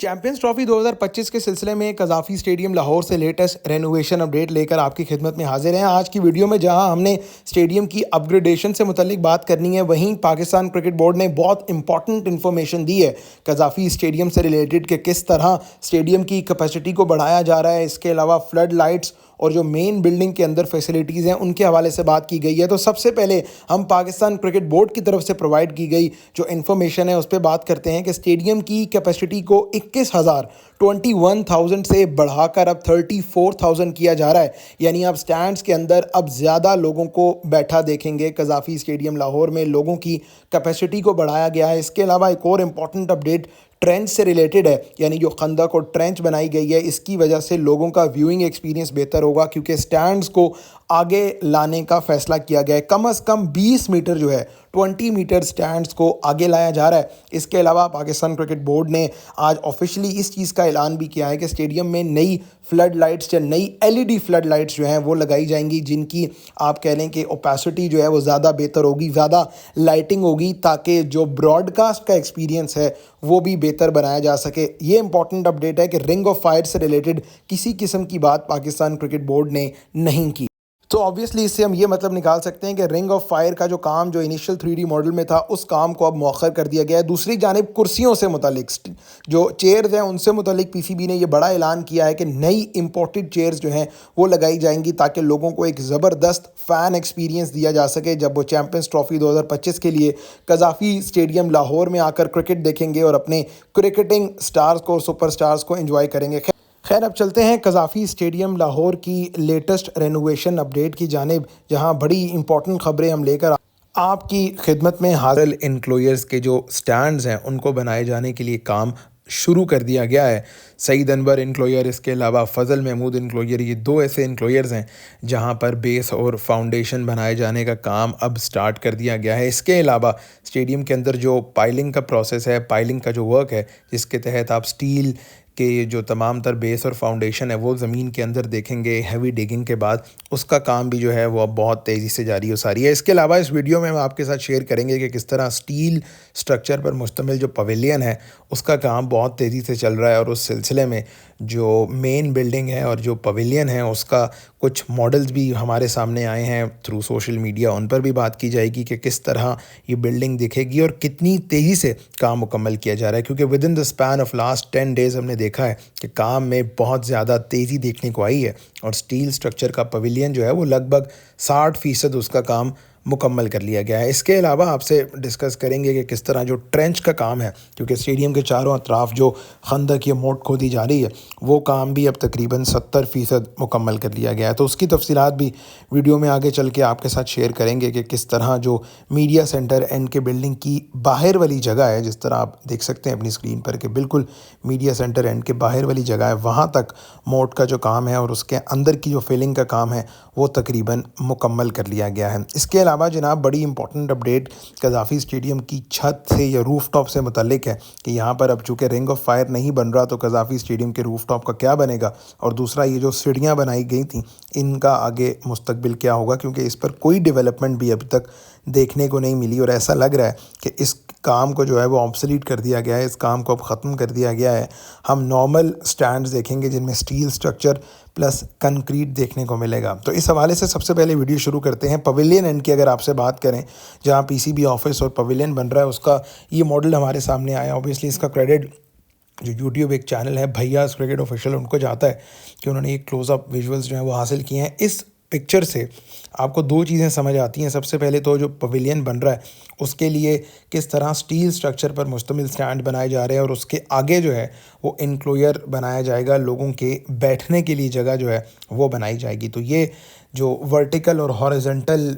Champions trophy 2025 के सिलसिले में कज़ाफ़ी स्टेडियम लाहौर से लेटेस्ट रेनोवेशन अपडेट लेकर आपकी खिदमत में हाजिर हैं। आज की वीडियो में जहां हमने स्टेडियम की अपग्रेडेशन से मुतल्लिक बात करनी है, वहीं पाकिस्तान क्रिकेट बोर्ड ने बहुत इंपॉर्टेंट इन्फॉर्मेशन दी है कज़ाफ़ी स्टेडियम से रिलेटेड कि किस तरह स्टेडियम की कैपेसिटी को बढ़ाया जा रहा है। इसके अलावा फ्लड लाइट्स और जो मेन बिल्डिंग के अंदर फैसिलिटीज़ हैं उनके हवाले से बात की गई है। तो सबसे पहले हम पाकिस्तान क्रिकेट बोर्ड की तरफ से प्रोवाइड की गई जो इन्फॉर्मेशन है उस पर बात करते हैं कि स्टेडियम की कैपेसिटी को 21,000 से बढ़ाकर अब 34,000 किया जा रहा है। यानी आप स्टैंड्स के अंदर अब ज़्यादा लोगों को बैठा देखेंगे। कज़ाफ़ी स्टेडियम लाहौर में लोगों की कैपेसिटी को बढ़ाया गया है। इसके अलावा एक और इम्पॉर्टेंट अपडेट ट्रेंच से रिलेटेड है, यानी जो खंदक और ट्रेंच बनाई गई है इसकी वजह से लोगों का व्यूइंग एक्सपीरियंस बेहतर होगा, क्योंकि स्टैंड्स को आगे लाने का फैसला किया गया है। कम से कम 20 मीटर जो है 20 मीटर स्टैंड्स को आगे लाया जा रहा है। इसके अलावा पाकिस्तान क्रिकेट बोर्ड ने आज ऑफिशियली इस चीज़ का ऐलान भी किया है कि स्टेडियम में नई फ्लड लाइट्स या नई एलईडी फ्लड लाइट्स जो हैं वो लगाई जाएंगी, जिनकी आप कह लें कि ओपेसिटी जो है वो ज़्यादा बेहतर होगी, ज़्यादा लाइटिंग होगी, ताकि जो ब्रॉडकास्ट का एक्सपीरियंस है वो भी बेहतर बनाया जा सके। ये इंपॉर्टेंट अपडेट है कि रिंग ऑफ फायर से रिलेटेड किसी किस्म की बात पाकिस्तान क्रिकेट बोर्ड ने नहीं की। तो ऑब्वियसली इससे हम ये मतलब निकाल सकते हैं कि रिंग ऑफ फायर का जो काम जो इनिशियल 3D मॉडल में था उस काम को अब मौखर कर दिया गया है। दूसरी जानिब कुर्सियों से मुतालिक जो चेयर्स हैं उनसे मुतालिक पीसीबी ने ये बड़ा ऐलान किया है कि नई इंपोर्टेड चेयर्स जो हैं वो लगाई जाएंगी, ताकि लोगों को एक ज़बरदस्त फ़ैन एक्सपीरियंस दिया जा सके जब वो चैम्पियंस ट्रॉफी 2025 के लिए कज़ाफ़ी स्टेडियम लाहौर में आकर क्रिकेट देखेंगे और अपने क्रिकेटिंग स्टार्स को, सुपर स्टार्स को एंजॉय करेंगे। खैर, अब चलते हैं कज़ाफ़ी स्टेडियम लाहौर की लेटेस्ट रेनोवेशन अपडेट की जानिब, जहां बड़ी इंपॉर्टेंट खबरें हम लेकर आपकी खिदमत में हाजिर। इनक्लोजर्स के जो स्टैंड्स हैं उनको बनाए जाने के लिए काम शुरू कर दिया गया है। सईद अनवर इनक्लोजर, इसके अलावा फ़ज़ल महमूद इनक्लोजर, ये दो ऐसे इनक्लोजर्स हैं जहां पर बेस और फाउंडेशन बनाए जाने का काम अब स्टार्ट कर दिया गया है। इसके अलावा स्टेडियम के अंदर जो पाइलिंग का प्रोसेस है, पाइलिंग का जो वर्क है, जिसके तहत आप स्टील के जो तमाम तर बेस और फाउंडेशन है वो ज़मीन के अंदर देखेंगे हैवी डिगिंग के बाद, उसका काम भी जो है वो अब बहुत तेज़ी से जारी हो सारी है। इसके अलावा इस वीडियो में हम आपके साथ शेयर करेंगे कि किस तरह स्टील स्ट्रक्चर पर मुश्तमिल जो पवेलियन है उसका काम बहुत तेज़ी से चल रहा है, और उस सिलसिले में जो मेन बिल्डिंग है और जो पवेलियन है उसका कुछ मॉडल्स भी हमारे सामने आए हैं थ्रू सोशल मीडिया। उन पर भी बात की जाएगी कि किस तरह ये बिल्डिंग दिखेगी और कितनी तेज़ी से काम मुकम्मल किया जा रहा है, क्योंकि with in the span of last 10 days हमने देखा है कि काम में बहुत ज़्यादा तेज़ी देखने को आई है, और स्टील स्ट्रक्चर का पवेलियन जो है वो लगभग 60% उसका काम मुकम्मल कर लिया गया है। इसके अलावा आपसे डिस्कस करेंगे कि किस तरह जो ट्रेंच का काम है, क्योंकि स्टेडियम के चारों अतराफ जो खंदक या मोट खोदी जा रही है वो काम भी अब तकरीबन 70% मुकम्मल कर लिया गया है। तो उसकी तफसीलात भी वीडियो में आगे चल के आपके साथ शेयर करेंगे कि किस तरह जो मीडिया सेंटर एंड के बिल्डिंग की बाहर वाली जगह है, जिस तरह आप देख सकते हैं अपनी स्क्रीन पर कि बिल्कुल मीडिया सेंटर एंड के बाहर वाली जगह है, वहाँ तक मोट का जो काम है और उसके अंदर की जो फिलिंग का काम है वो तकरीबन मुकम्मल कर लिया गया है। इसके अलावा जनाब बड़ी इंपॉर्टेंट अपडेट कज़ाफ़ी स्टेडियम की छत से या रूफ टॉप से मुतल्लिक है कि यहाँ पर अब चूँकि रिंग ऑफ फायर नहीं बन रहा तो कज़ाफ़ी स्टेडियम के रूफ टॉप का क्या बनेगा, और दूसरा ये जो सीढ़ियाँ बनाई गई थी इनका आगे मुस्तकबिल क्या होगा, क्योंकि इस पर कोई डेवलपमेंट भी अभी तक देखने को नहीं मिली और ऐसा लग रहा है कि इस काम को जो है वो ऑब्सोलीट कर दिया गया है, इस काम को अब ख़त्म कर दिया गया है। हम नॉर्मल स्टैंड्स देखेंगे जिनमें स्टील स्ट्रक्चर प्लस कंक्रीट देखने को मिलेगा। तो इस हवाले से सबसे पहले वीडियो शुरू करते हैं पवेलियन एंड की। अगर आपसे बात करें जहां पीसीबी ऑफिस और पवेलियन बन रहा है उसका ये मॉडल हमारे सामने आया। ऑब्वियसली इसका क्रेडिट जो यूट्यूब एक चैनल है भैया क्रिकेट ऑफिशियल उनको जाता है कि उन्होंने ये क्लोजअप विजुअल्स जो है वो हासिल किए हैं। इस पिक्चर से आपको दो चीज़ें समझ आती हैं। सबसे पहले तो जो पवेलियन बन रहा है उसके लिए किस तरह स्टील स्ट्रक्चर पर मुश्तमिल स्टैंड बनाए जा रहे हैं, और उसके आगे जो है वो इनक्लोजर बनाया जाएगा, लोगों के बैठने के लिए जगह जो है वो बनाई जाएगी। तो ये जो वर्टिकल और हॉरिजॉन्टल।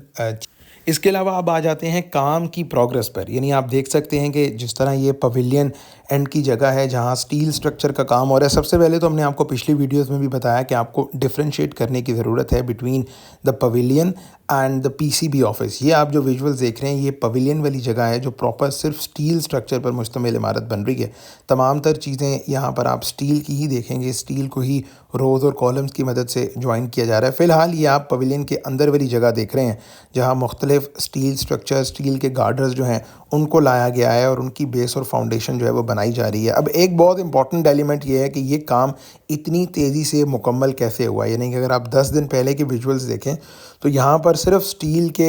इसके अलावा अब आ जाते हैं काम की प्रोग्रेस पर। यानी आप देख सकते हैं कि जिस तरह ये पवेलियन एंड की जगह है जहां स्टील स्ट्रक्चर का काम हो रहा है। सबसे पहले तो हमने आपको पिछली वीडियोस में भी बताया कि आपको डिफरेंशिएट करने की ज़रूरत है between the pavilion and the PCB office. ये आप जो विजुअल्स देख रहे हैं ये पवेलियन वाली जगह है जो प्रॉपर सिर्फ स्टील स्ट्रक्चर पर मुश्तमिल इमारत बन रही है। तमाम तर चीज़ें यहाँ पर आप स्टील की ही देखेंगे, स्टील को ही रोज़ और कॉलम्स की मदद से ज्वाइन किया जा रहा है। फ़िलहाल ये आप पवेलियन के अंदर वाली जगह देख रहे हैं जहाँ मुख्तलिफ स्टील स्ट्रक्चर, स्टील के गार्डर्स जो हैं उनको लाया गया है और उनकी बेस और फाउंडेशन जो है वो बनाई जा रही है। अब एक बहुत इंपॉर्टेंट एलिमेंट ये है कि ये काम इतनी तेज़ी से मुकम्मल कैसे हुआ, यानी कि अगर आप 10 दिन पहले के विजुअल्स देखें तो यहाँ पर सिर्फ स्टील के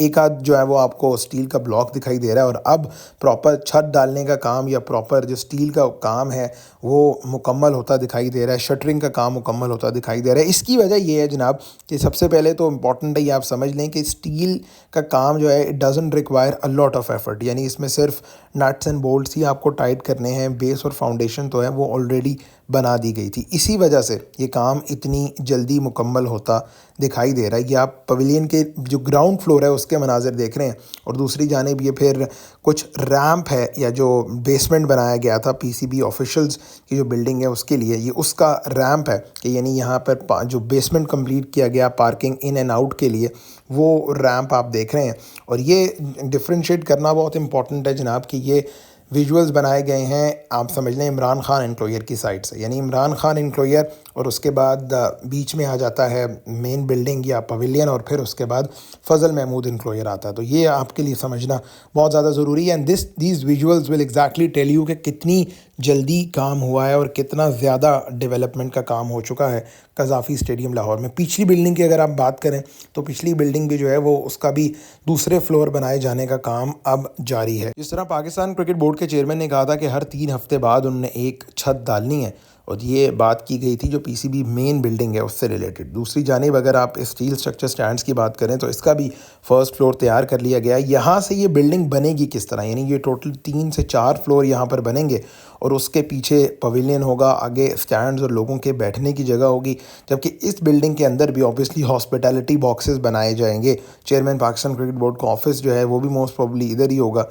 एक आध जो है वो आपको स्टील का ब्लॉक दिखाई दे रहा है, और अब प्रॉपर छत डालने का काम या प्रॉपर जो स्टील का काम है वो मुकम्मल होता दिखाई दे रहा है, शटरिंग का काम मुकम्मल होता दिखाई दे रहा है। इसकी वजह ये है जनाब कि सबसे पहले तो इम्पॉर्टेंट है ये आप समझ लें कि स्टील का काम जो है it doesn't require a lot of effort, यानी इसमें सिर्फ नट्स एंड बोल्ट्स ही आपको टाइट करने हैं, बेस और फाउंडेशन तो है वो ऑलरेडी बना दी गई थी। इसी वजह से ये काम इतनी जल्दी मुकम्मल होता दिखाई दे रहा है। ये आप पवेलियन के जो ग्राउंड फ्लोर है उसके मनाज़र देख रहे हैं, और दूसरी जानिब ये फिर कुछ रैंप है या जो बेसमेंट बनाया गया था पीसीबी ऑफिशियल्स की जो बिल्डिंग है उसके लिए, ये उसका रैंप है कि यानी यहाँ पर जो बेसमेंट कंप्लीट किया गया पार्किंग इन एंड आउट के लिए, वो रैंप आप देख रहे हैं। और ये डिफ्रेंशिएट करना बहुत इंपॉर्टेंट है जनाब कि ये विजुअल्स बनाए गए हैं आप समझ लें इमरान खान एनक्लोयर की साइड से, यानी इमरान खान एनक्लोयर और उसके बाद बीच में आ जाता है मेन बिल्डिंग या पवेलियन, और फिर उसके बाद फजल महमूद एनक्लोयर आता है। तो ये आपके लिए समझना बहुत ज़्यादा ज़रूरी है। And these visuals will exactly tell you कि कितनी जल्दी काम हुआ है और कितना ज़्यादा डेवलपमेंट का काम हो चुका है कज़ाफ़ी स्टेडियम लाहौर में। पिछली बिल्डिंग की अगर आप बात करें तो पिछली बिल्डिंग भी जो है वो उसका भी दूसरे फ्लोर बनाए जाने का काम अब जारी है। जिस तरह पाकिस्तान क्रिकेट बोर्ड के चेयरमैन ने कहा था कि हर 3 हफ्ते बाद उन्होंने एक छत डालनी है, और ये बात की गई थी जो पीसीबी मेन बिल्डिंग है उससे रिलेटेड। दूसरी जानिब अगर आप स्टील स्ट्रक्चर स्टैंड्स की बात करें तो इसका भी फर्स्ट फ्लोर तैयार कर लिया गया है। यहाँ से ये बिल्डिंग बनेगी किस तरह, यानी ये टोटल 3 से 4 फ्लोर यहाँ पर बनेंगे, और उसके पीछे पवेलियन होगा, आगे स्टैंड्स और लोगों के बैठने की जगह होगी, जबकि इस बिल्डिंग के अंदर भी ऑब्वियसली हॉस्पिटैलिटी बॉक्सेस बनाए जाएंगे। चेयरमैन पाकिस्तान क्रिकेट बोर्ड का ऑफिस जो है वो भी मोस्ट प्रॉब्ली इधर ही होगा,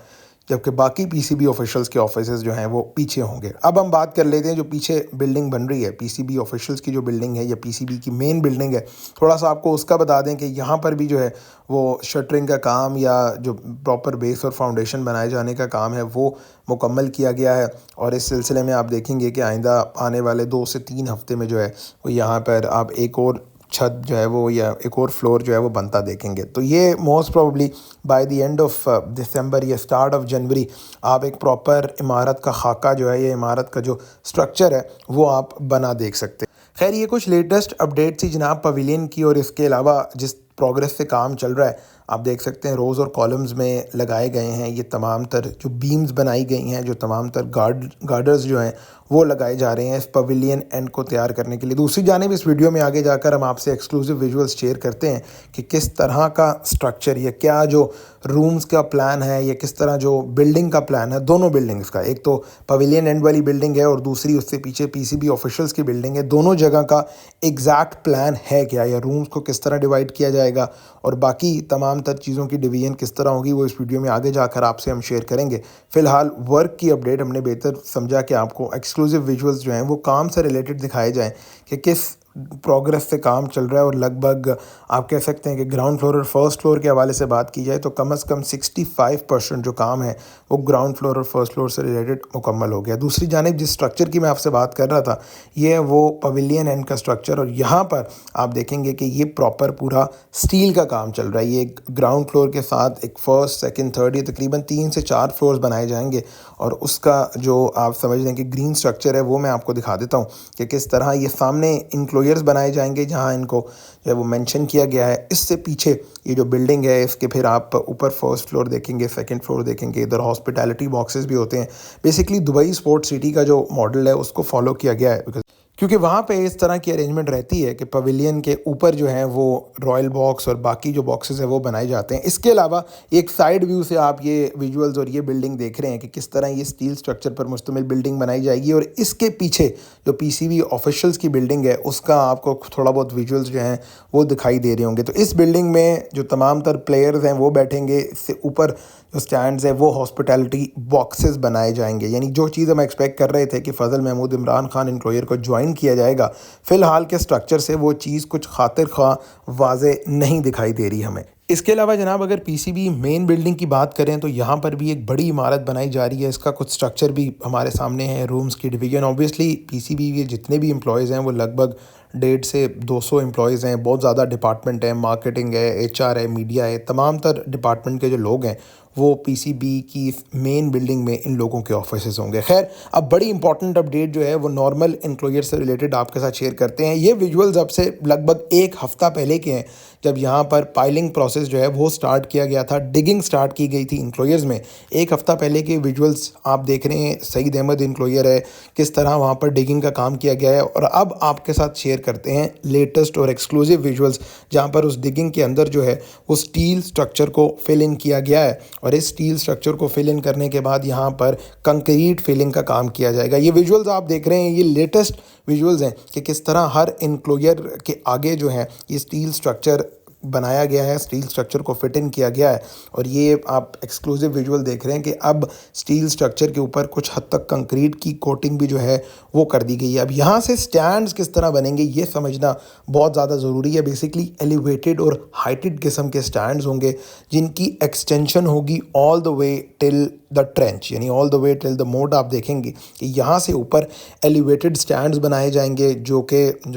जबकि बाकी पीसीबी ऑफिशियल्स के ऑफिसेज जो हैं वो पीछे होंगे। अब हम बात कर लेते हैं जो पीछे बिल्डिंग बन रही है पीसीबी ऑफिशियल्स की जो बिल्डिंग है या पीसीबी की मेन बिल्डिंग है, थोड़ा सा आपको उसका बता दें कि यहाँ पर भी जो है वो शटरिंग का काम या जो प्रॉपर बेस और फाउंडेशन बनाए जाने का काम है वो मुकम्मल किया गया है। और इस सिलसिले में आप देखेंगे कि आइंदा आने वाले 2 से 3 हफ्ते में जो है वो यहाँ पर आप एक और छत जो है वो या एक और फ्लोर जो है वो बनता देखेंगे। तो ये most probably by the end of December या स्टार्ट ऑफ जनवरी आप एक प्रॉपर इमारत का खाका जो है या इमारत का जो स्ट्रक्चर है वो आप बना देख सकते हैं। खैर ये कुछ लेटेस्ट अपडेट थी जनाब पवेलियन की, और इसके अलावा जिस प्रोग्रेस से काम चल रहा है आप देख सकते हैं रोज़ और कॉलम्स में लगाए गए हैं ये तमाम तर जो बीम्स बनाई गई हैं, जो तमाम तर गार्डर्स जो हैं वो लगाए जा रहे हैं इस पवेलियन एंड को तैयार करने के लिए। दूसरी जानिब इस वीडियो में आगे जाकर हम आपसे एक्सक्लूसिव विजुअल्स शेयर करते हैं कि किस तरह का स्ट्रक्चर या क्या जो रूम्स का प्लान है या किस तरह जो बिल्डिंग का प्लान है दोनों बिल्डिंग्स का, एक तो पवेलियन एंड वाली बिल्डिंग है और दूसरी उससे पीछे पीसीबी ऑफिशियल्स की बिल्डिंग है, दोनों जगह का एग्जैक्ट प्लान है क्या, या रूम्स को किस तरह डिवाइड किया जाएगा और बाकी तमाम तर चीज़ों की डिवीजन किस तरह होगी वो इस वीडियो में आगे जाकर आपसे हम शेयर करेंगे। फ़िलहाल वर्क की अपडेट हमने बेहतर समझा कि आपको एक्सक्लूसिव विजुअल्स जो हैं वो काम से रिलेटेड दिखाए जाएं कि किस प्रोग्रेस से काम चल रहा है, और लगभग आप कह सकते हैं कि ग्राउंड फ्लोर और फर्स्ट फ्लोर के हवाले से बात की जाए तो कम से कम 65% जो काम है वो ग्राउंड फ्लोर और फर्स्ट फ्लोर से रिलेटेड मुकम्मल हो गया। दूसरी जानिब जिस स्ट्रक्चर की मैं आपसे बात कर रहा था ये है वो पवेलियन एंड का स्ट्रक्चर, और यहाँ पर आप देखेंगे कि ये प्रॉपर पूरा स्टील का काम चल रहा है। ये ग्राउंड फ्लोर के साथ एक फर्स्ट सेकेंड थर्ड ये तकरीबन 3 से 4 फ्लोर्स बनाए जाएंगे, और उसका जो आप समझ लें कि ग्रीन स्ट्रक्चर है वो मैं आपको दिखा देता हूँ कि किस तरह ये सामने इंक्लोयर्स बनाए जाएंगे जहाँ इनको जो है वो मेंशन किया गया है। इससे पीछे ये जो बिल्डिंग है इसके फिर आप ऊपर फर्स्ट फ्लोर देखेंगे, सेकंड फ्लोर देखेंगे, इधर हॉस्पिटैलिटी बॉक्सेस भी होते हैं। बेसिकली दुबई स्पोर्ट्स सिटी का जो मॉडल है उसको फॉलो किया गया है, क्योंकि वहाँ पे इस तरह की अरेंजमेंट रहती है कि पवेलियन के ऊपर जो है वो रॉयल बॉक्स और बाकी जो बॉक्सेस है वो बनाए जाते हैं। इसके अलावा एक साइड व्यू से आप ये विजुअल्स और ये बिल्डिंग देख रहे हैं कि किस तरह ये स्टील स्ट्रक्चर पर मुश्तमिल बिल्डिंग बनाई जाएगी, और इसके पीछे जो पीसीबी ऑफिशियल्स की बिल्डिंग है उसका आपको थोड़ा बहुत विजुअल्स जो हैं वो दिखाई दे रहे होंगे। तो इस बिल्डिंग में जो तमाम तर प्लेयर्स हैं वो बैठेंगे, इससे ऊपर जो स्टैंड्स हैं वो हॉस्पिटैलिटी बॉक्सेस बनाए जाएंगे। यानी जो चीज़ हम एक्सपेक्ट कर रहे थे कि फ़ज़ल महमूद इमरान खान इंक्लोयर को ज्वाइन किया जाएगा, फ़िलहाल के स्ट्रक्चर से वो चीज़ कुछ खातिर ख्वाह वाज़े नहीं दिखाई दे रही हमें। इसके अलावा जनाब अगर पीसीबी मेन बिल्डिंग की बात करें तो यहाँ पर भी एक बड़ी इमारत बनाई जा रही है। इसका कुछ स्ट्रक्चर भी हमारे सामने है, रूम्स की डिवीज़न। ऑब्वियसली पीसीबी के जितने भी एम्प्लॉयज़ हैं वो लगभग 150 से 200 एम्प्लॉयज़ हैं। बहुत ज़्यादा डिपार्टमेंट है, मार्केटिंग है, एचआर है, मीडिया है, तमाम तर डिपार्टमेंट के जो लोग हैं वो पीसीबी की मेन बिल्डिंग में इन लोगों के ऑफिसेज होंगे। खैर, अब बड़ी इंपॉर्टेंट अपडेट जो है वो नॉर्मल एम्प्लॉयर से रिलेटेड आपके साथ शेयर करते हैं। ये विजुअल्स अब से लगभग एक हफ़्ता पहले के हैं, जब यहाँ पर पाइलिंग प्रोसेस जो है वो स्टार्ट किया गया था, डिगिंग स्टार्ट की गई थी एम्प्लॉयर्स में। एक हफ़्ता पहले के विजुअल्स आप देख रहे हैं, सईद अहमद एम्प्लॉयर है, किस तरह वहाँ पर डिगिंग का काम किया गया है। और अब आपके साथ शेयर करते हैं लेटेस्ट और एक्सक्लूसिव विजुअल्स, जहाँ पर उस डिगिंग के अंदर जो है वो स्टील स्ट्रक्चर को फिल इन किया गया है। और इस स्टील स्ट्रक्चर को फिल इन करने के बाद यहाँ पर कंक्रीट फिलिंग का काम किया जाएगा। ये विजुअल्स आप देख रहे हैं, ये लेटेस्ट विजुअल्स हैं कि किस तरह हर एनक्लोजर के आगे जो है ये स्टील स्ट्रक्चर बनाया गया है, स्टील स्ट्रक्चर को फिट इन किया गया है। और ये आप एक्सक्लूसिव विजुअल देख रहे हैं कि अब स्टील स्ट्रक्चर के ऊपर कुछ हद तक कंक्रीट की कोटिंग भी जो है वो कर दी गई है। अब यहाँ से स्टैंड्स किस तरह बनेंगे ये समझना बहुत ज़्यादा ज़रूरी है। बेसिकली एलिवेटेड और हाइटेड किस्म के स्टैंड्स होंगे जिनकी एक्सटेंशन होगी all the way till the trench, यानी all the way till the moat. आप देखेंगे कि यहाँ से ऊपर एलिवेटेड स्टैंड्स बनाए जाएंगे जो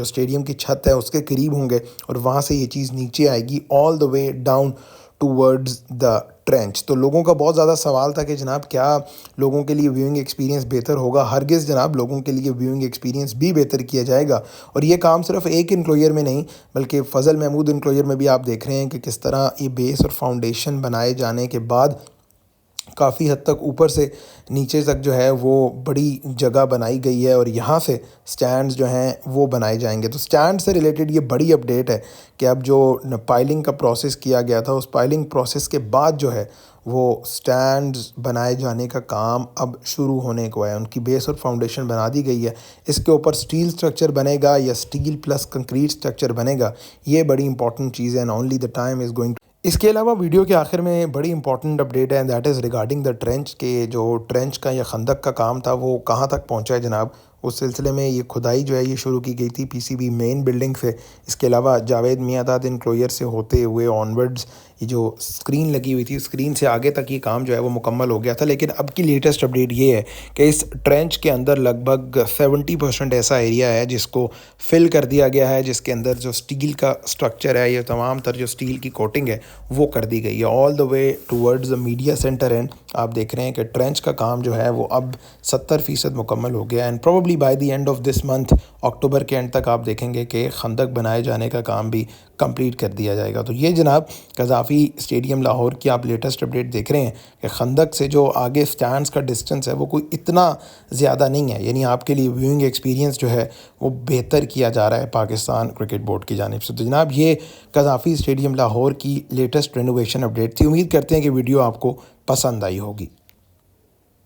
स्टेडियम की छत है उसके करीब होंगे, और वहाँ से ये चीज़ नीचे आएगी all the way down towards the trench. तो लोगों का बहुत ज़्यादा सवाल था कि जनाब क्या लोगों के लिए व्यूइंग एक्सपीरियंस बेहतर होगा। हरगिज़ जनाब, लोगों के लिए व्यूइंग एक्सपीरियंस भी बेहतर किया जाएगा। और ये काम सिर्फ एक एनक्लोजर में नहीं बल्कि फ़ज़ल महमूद एनक्लोजर में भी आप देख रहे हैं कि किस तरह ये बेस और फाउंडेशन बनाए जाने के बाद काफ़ी हद तक ऊपर से नीचे तक जो है वो बड़ी जगह बनाई गई है, और यहाँ से स्टैंड्स जो हैं वो बनाए जाएंगे। तो स्टैंड से रिलेटेड ये बड़ी अपडेट है कि अब जो पाइलिंग का प्रोसेस किया गया था उस पाइलिंग प्रोसेस के बाद जो है वो स्टैंड्स बनाए जाने का काम अब शुरू होने को है। उनकी बेस और फाउंडेशन बना दी गई है, इसके ऊपर स्टील स्ट्रक्चर बनेगा या स्टील प्लस कंक्रीट स्ट्रक्चर बनेगा, ये बड़ी इंपॉर्टेंट चीज़ है। And only the time is going. इसके अलावा वीडियो के आखिर में बड़ी इंपॉर्टेंट अपडेट है, that is regarding the trench के जो ट्रेंच का या खंदक का काम था वो कहाँ तक पहुँचा है जनाब। उस सिलसिले में ये खुदाई जो है ये शुरू की गई थी पीसीबी मेन बिल्डिंग से। इसके अलावा जावेद मियाँदाद एनक्लोजर से होते हुए ऑनवर्ड्स ये जो स्क्रीन लगी हुई थी, स्क्रीन से आगे तक ये काम जो है वो मुकम्मल हो गया था। लेकिन अब की लेटेस्ट अपडेट ये है कि इस ट्रेंच के अंदर लगभग 70% ऐसा एरिया है जिसको फिल कर दिया गया है, जिसके अंदर जो स्टील का स्ट्रक्चर है, ये तमाम तर जो स्टील की कोटिंग है वो कर दी गई है all the way towards the media centre and. आप देख रहे हैं कि ट्रेंच का काम जो है वो अब 70% मुकम्मल हो गया। And probably by the end of this month, अक्टूबर के एंड तक आप देखेंगे कि खंदक बनाए जाने का काम भी कंप्लीट कर दिया जाएगा। तो ये जनाब कज़ाफ़ी स्टेडियम लाहौर की आप लेटेस्ट अपडेट देख रहे हैं कि खंदक से जो आगे स्टैंड्स का डिस्टेंस है वो कोई इतना ज़्यादा नहीं है। यानी आपके लिए व्यूइंग एक्सपीरियंस जो है वो बेहतर किया जा रहा है पाकिस्तान क्रिकेट बोर्ड की जानिब से। तो जनाब ये कज़ाफ़ी स्टेडियम लाहौर की लेटेस्ट रेनोवेशन अपडेट थी। उम्मीद करते हैं कि वीडियो आपको पसंद आई होगी।